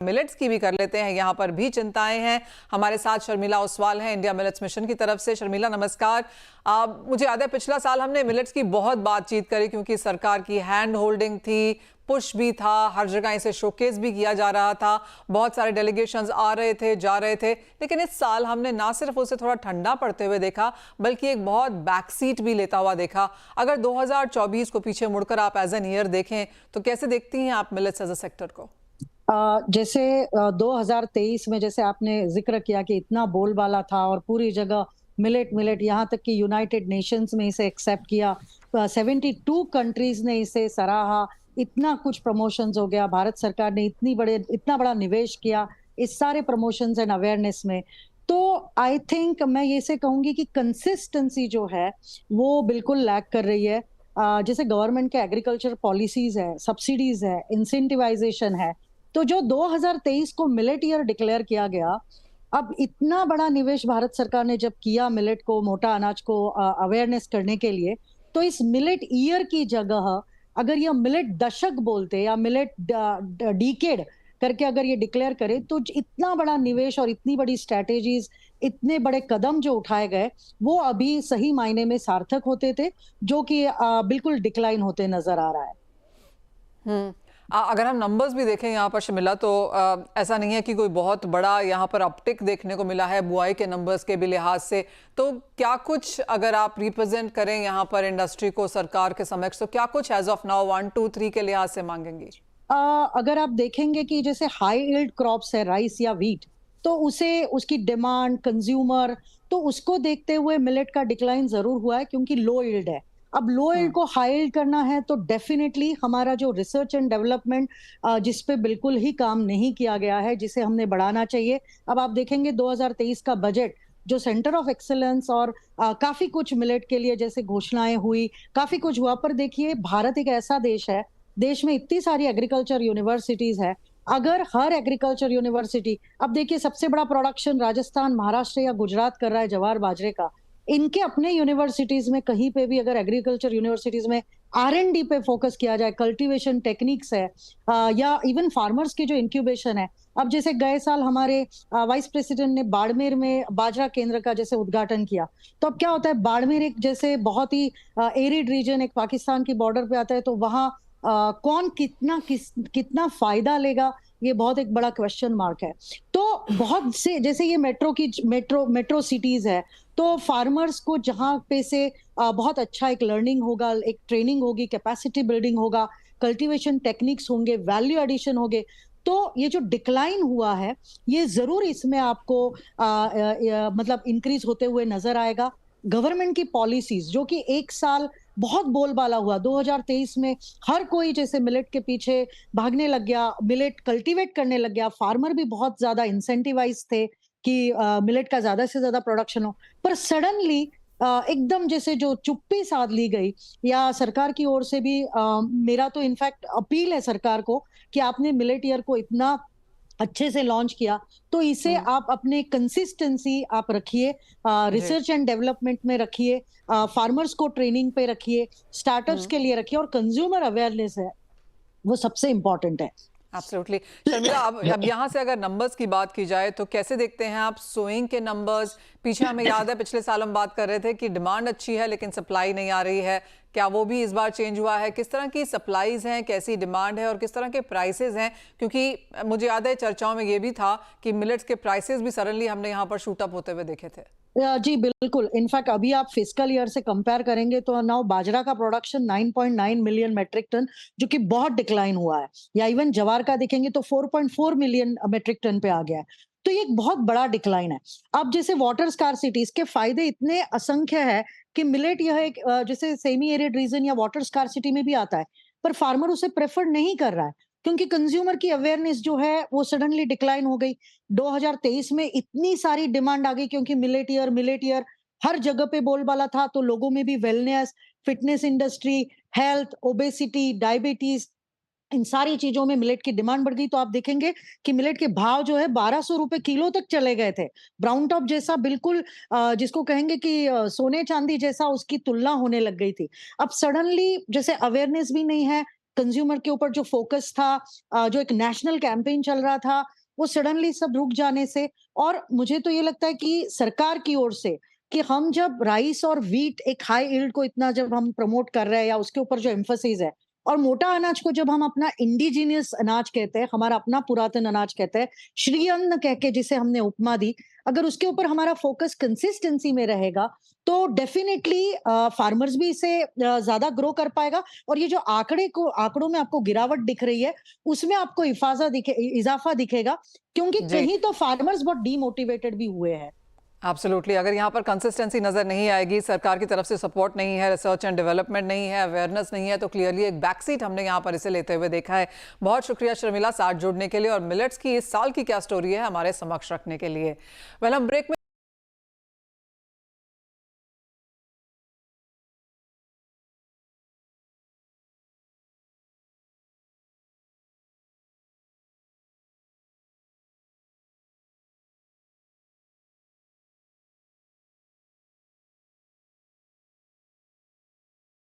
Millets की भी कर लेते हैं, यहाँ पर भी चिंताएं हैं। हमारे साथ शर्मिला ओसवाल हैं इंडिया मिलेट्स मिशन की तरफ से। शर्मिला नमस्कार। मुझे याद है पिछला साल हमने मिलेट्स की बहुत बातचीत करी क्योंकि सरकार की हैंड होल्डिंग थी, पुश भी था, हर जगह इसे शोकेस भी किया जा रहा था, बहुत सारे डेलीगेशंस आ रहे थे जा रहे थे, लेकिन इस साल हमने ना सिर्फ उसे थोड़ा ठंडा पड़ते हुए देखा बल्कि एक बहुत बैक सीट भी लेता हुआ देखा। अगर 2024 को पीछे मुड़कर आप एज एन ईयर देखें तो कैसे देखती हैं आप मिलेट्स एज अ सेक्टर को? जैसे 2023 में जैसे आपने जिक्र किया कि इतना बोलबाला था और पूरी जगह मिलेट मिलेट, यहाँ तक कि यूनाइटेड नेशंस में इसे एक्सेप्ट किया, 72 कंट्रीज ने इसे सराहा, इतना कुछ प्रमोशंस हो गया, भारत सरकार ने इतना बड़ा निवेश किया इस सारे प्रमोशंस एंड अवेयरनेस में। तो आई थिंक मैं ये से कहूंगी कि कंसिस्टेंसी जो है वो बिल्कुल लैक कर रही है। जैसे गवर्नमेंट के एग्रीकल्चर पॉलिसीज है, सब्सिडीज है, इंसेंटिवाइजेशन है, तो जो 2023 को मिलेट ईयर डिक्लेयर किया गया, अब इतना बड़ा निवेश भारत सरकार ने जब किया मिलेट को, मोटा अनाज को अवेयरनेस करने के लिए, तो इस मिलेट ईयर की जगह अगर ये मिलेट दशक बोलते या मिलेट डिकेड करके अगर ये डिक्लेयर करे, तो इतना बड़ा निवेश और इतनी बड़ी स्ट्रैटेजीज, इतने बड़े कदम जो उठाए गए, वो अभी सही मायने में सार्थक होते थे, जो कि बिल्कुल डिक्लाइन होते नजर आ रहा है। अगर हम नंबर्स भी देखें यहाँ पर शर्मिला, तो ऐसा नहीं है कि कोई बहुत बड़ा यहाँ पर अपटिक देखने को मिला है बुआई के नंबर्स के भी लिहाज से। तो क्या कुछ अगर आप रिप्रेजेंट करें यहाँ पर इंडस्ट्री को सरकार के समक्ष, तो क्या कुछ एज ऑफ नाउ 1, 2, 3 के लिहाज से मांगेंगी? अगर आप देखेंगे कि जैसे हाई यील्ड क्रॉप्स है, राइस या व्हीट, तो उसे उसकी डिमांड कंज्यूमर, तो उसको देखते हुए मिलेट का डिक्लाइन जरूर हुआ है क्योंकि लो यील्ड है। अब लो यील्ड को हाई यील्ड करना है तो डेफिनेटली हमारा जो रिसर्च एंड डेवलपमेंट जिस पे बिल्कुल ही काम नहीं किया गया है, जिसे हमने बढ़ाना चाहिए। अब आप देखेंगे 2023 का बजट जो सेंटर ऑफ एक्सेलेंस और काफी कुछ मिलेट के लिए जैसे घोषणाएं हुई, काफी कुछ हुआ, पर देखिए भारत एक ऐसा देश है, देश में इतनी सारी एग्रीकल्चर यूनिवर्सिटीज है, अगर हर एग्रीकल्चर यूनिवर्सिटी, अब देखिए सबसे बड़ा प्रोडक्शन राजस्थान, महाराष्ट्र या गुजरात कर रहा है जवार बाजरे का, इनके अपने यूनिवर्सिटीज में कहीं पे भी अगर एग्रीकल्चर यूनिवर्सिटीज में R&D पे फोकस किया जाए, कल्टीवेशन टेक्निक्स है, या इवन फार्मर्स की जो इंक्यूबेशन है। अब जैसे गए साल हमारे वाइस प्रेसिडेंट ने बाड़मेर में बाजरा केंद्र का जैसे उद्घाटन किया, तो अब क्या होता है, बाड़मेर एक जैसे बहुत ही एरिड रीजन, एक पाकिस्तान की बॉर्डर पे आता है, तो वहां कौन कितना फायदा लेगा, ये बहुत एक बड़ा क्वेश्चन मार्क है। तो बहुत से जैसे ये मेट्रो सिटीज है, तो फार्मर्स को जहां पे से बहुत अच्छा एक लर्निंग होगा, एक ट्रेनिंग होगी, कैपेसिटी बिल्डिंग होगा, कल्टीवेशन टेक्निक्स होंगे, वैल्यू एडिशन होंगे, तो ये जो डिक्लाइन हुआ है ये जरूर इसमें आपको मतलब इंक्रीज होते हुए नजर आएगा। गवर्नमेंट की पॉलिसीज जो कि एक साल बहुत बोलबाला हुआ 2023 में, हर कोई जैसे मिलेट के पीछे भागने लग गया, मिलेट कल्टीवेट करने लग गया, फार्मर भी बहुत ज्यादा इंसेंटिवाइज थे कि मिलेट का ज्यादा से ज्यादा प्रोडक्शन हो, पर सडनली एकदम जैसे जो चुप्पी साध ली गई, या सरकार की ओर से भी मेरा तो इनफैक्ट अपील है सरकार को कि आपने मिलेट ईयर को इतना अच्छे से लॉन्च किया, तो इसे आप अपने कंसिस्टेंसी आप रखिए, रिसर्च एंड डेवलपमेंट में रखिए, फार्मर्स को ट्रेनिंग पे रखिए, स्टार्टअप्स के लिए रखिए, और कंज्यूमर अवेयरनेस है वो सबसे इंपॉर्टेंट है। एब्सोल्युटली। शर्मिला, अब यहाँ से अगर नंबर्स की बात की जाए तो कैसे देखते हैं आप सोइंग के नंबर्स? पीछे हमें याद है पिछले साल हम बात कर रहे थे कि डिमांड अच्छी है लेकिन सप्लाई नहीं आ रही है, क्या वो भी इस बार चेंज हुआ है? किस तरह की सप्लाईज हैं, कैसी डिमांड है और किस तरह के प्राइसेस हैं? क्योंकि मुझे याद है चर्चाओं में ये भी था कि मिलेट्स के प्राइसेस भी सडनली हमने यहाँ पर शूट अप होते हुए देखे थे। जी बिल्कुल, इनफैक्ट अभी आप फिस्कल ईयर से कंपेयर करेंगे तो नाउ बाजरा का प्रोडक्शन 9.9 मिलियन मेट्रिक टन, जो कि बहुत डिक्लाइन हुआ है, या इवन जवार का देखेंगे तो 4.4 मिलियन मेट्रिक टन पे आ गया है, तो ये एक बहुत बड़ा डिक्लाइन है। अब जैसे वाटर स्कार्सिटी, इसके फायदे इतने असंख्य है कि मिलेट यह एक जैसे सेमी एरिड रीजन या वाटर स्कार्सिटी में भी आता है, पर फार्मर उसे प्रेफर नहीं कर रहा है क्योंकि कंज्यूमर की अवेयरनेस जो है वो सडनली डिक्लाइन हो गई। 2023 में इतनी सारी डिमांड आ गई क्योंकि मिलेट ईयर हर जगह पे बोलबाला था, तो लोगों में भी wellness, fitness industry, health, obesity, diabetes, इन सारी चीजों में मिलेट की डिमांड बढ़ गई। तो आप देखेंगे कि मिलेट के भाव जो है 1200 रुपए किलो तक चले गए थे। ब्राउन टॉप जैसा बिल्कुल जिसको कहेंगे कि सोने चांदी जैसा उसकी तुलना होने लग गई थी। अब सडनली जैसे अवेयरनेस भी नहीं है, कंज्यूमर के ऊपर जो फोकस था, जो एक नेशनल कैंपेन चल रहा था, वो सडनली सब रुक जाने से, और मुझे तो ये लगता है कि सरकार की ओर से कि हम जब राइस और व्हीट एक हाई यील्ड को इतना जब हम प्रमोट कर रहे हैं या उसके ऊपर जो एम्फोसिस है, और मोटा अनाज को जब हम अपना इंडिजिनियस अनाज कहते हैं, हमारा अपना पुरातन अनाज कहते हैं, श्री अन्न कह के जिसे हमने उपमा दी, अगर उसके ऊपर हमारा फोकस कंसिस्टेंसी में रहेगा, तो डेफिनेटली फार्मर्स भी इसे ज्यादा ग्रो कर पाएगा। और ये जो आंकड़ों में आपको गिरावट दिख रही है, उसमें आपको इजाफा दिखेगा, क्योंकि जी, कहीं तो फार्मर्स बहुत डीमोटिवेटेड भी हुए हैं। एब्सोल्युटली। अगर यहाँ पर कंसिस्टेंसी नजर नहीं आएगी, सरकार की तरफ से सपोर्ट नहीं है, रिसर्च एंड डेवलपमेंट नहीं है, अवेयरनेस नहीं है, तो क्लियरली एक बैक सीट हमने यहाँ पर इसे लेते हुए देखा है। बहुत शुक्रिया शर्मिला साथ जुड़ने के लिए और मिलेट्स की इस साल की क्या स्टोरी है हमारे समक्ष रखने के लिए। वेल, हम ब्रेक में